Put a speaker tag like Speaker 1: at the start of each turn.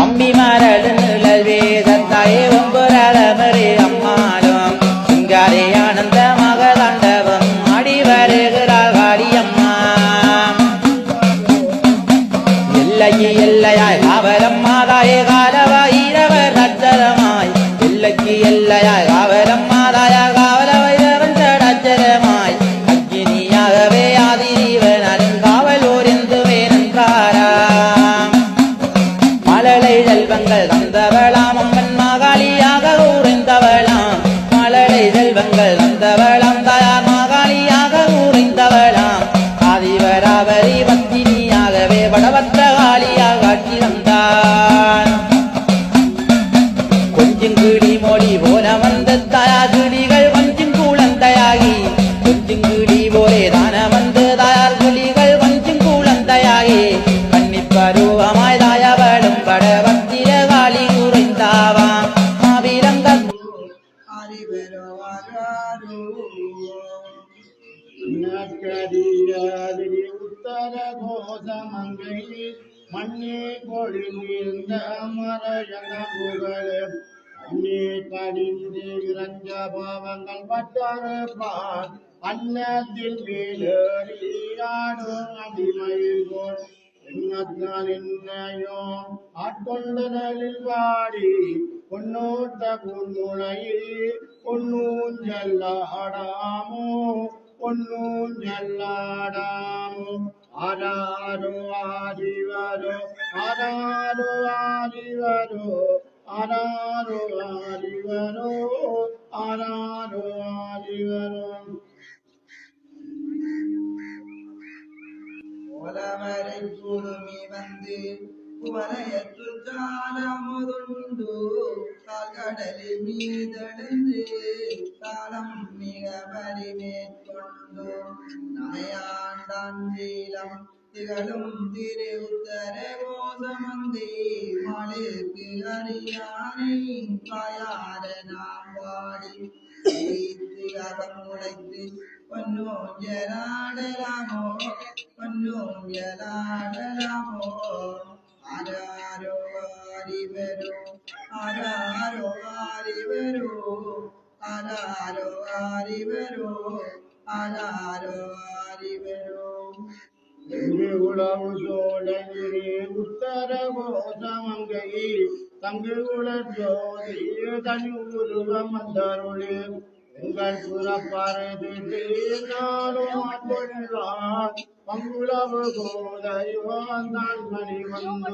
Speaker 1: அம்மி மரடு நிழல் வேதத்தாயே ஒம்புரளமரே அம்மாளும் சிங்காரே ஆனந்த மகதாண்டவம் ஆடி வருகிறாள் காளியம்மா. எல்லைக்கு எல்லையாய் காவலம் மாதாயே காலவாயிரவர் ரச்சரமாய் எல்லைக்கு எல்லையாய் காவலம் மாதாயா காவல வைரவன் சடச்சரமாய் அக்கினியாகவே ஆதிரீவன் அருங்காவல் ஓரிந்து வேணன்றாராம். மழலை செல்வங்கள் தந்தவளாம் அம்மன் மாகாளியாக ஊரைந்தவளாம். மழலை செல்வங்கள் தந்தவளாம் தாயார் மாகாளியாக ஊரைந்தவளாம். ஆதிவராவரி பத்தினியாகவே வடபத்திர காளியாக காட்சி தந்தார். கொஞ்சம் கிளி மொழி போல வந்த தாயா கிளிகள் கொஞ்சம் கூழந்தையாகி கொஞ்சம் கிளி போலே தான வந்து தாயார் கிளிகள் கொஞ்சம் கூழந்தையாகி கன்னிப்பருவமாய் தாயவளும் வடபத்திர காளி உறைந்தாவாம். மாவீரங்க
Speaker 2: உத்தர கோசமங்கை மண்ணே கொழுந்த மரஜன புகழ் அன்னே கடிந்து இறந்த பாவங்கள் பட்டரப்பான் அன்னத்தில் மேலேறியாடும் அடிமையில் போல் எண்ணத்தால் என்னையோ ஆட்கொண்டனில் வாடி பொன்னோட்ட பூங்குழையில் பொன்னூஞ்சல்லாடாமோ பொன்னூஞ்சல்லாடாமோ. ஆராரோ ஆதிவரோ ஆராரோ ஆதிவரோ ஆராரோ ஆதிவரோ ஆராரோ ஆதிவரோ.
Speaker 3: ஓலவரை குழுமி வந்து குவலையத்துள் காலமுதுண்டு கால்கடலில் மீதெழுந்து காலம் மிக வலிமேற்கொண்டு நமையாண்டான் சீலம் திகழும் திரு உத்தர கோசமங்கை மாளுக்கு அறியானை காயார நாம் வாடி அகம் உழைத்து பொன்னூஞ்சலாடலாமோ பொன்னூஞ்சலாடலாமோ. ஆராரோ ஆரிவரோ ஆராரோ ஆரிவரோ ஆராரோ ஆரிவரோ ஆராரோ ஆரிவரோ.
Speaker 2: எங்கு உளவு சோழகிரி உத்தர கோசமங்கை தங்கு உளஜோதி தனி உருவம் தருளே உங்கள் புறப்பரது நானும் அப்பொழுதான் பங்குளவு கோதைவான் மணி வந்து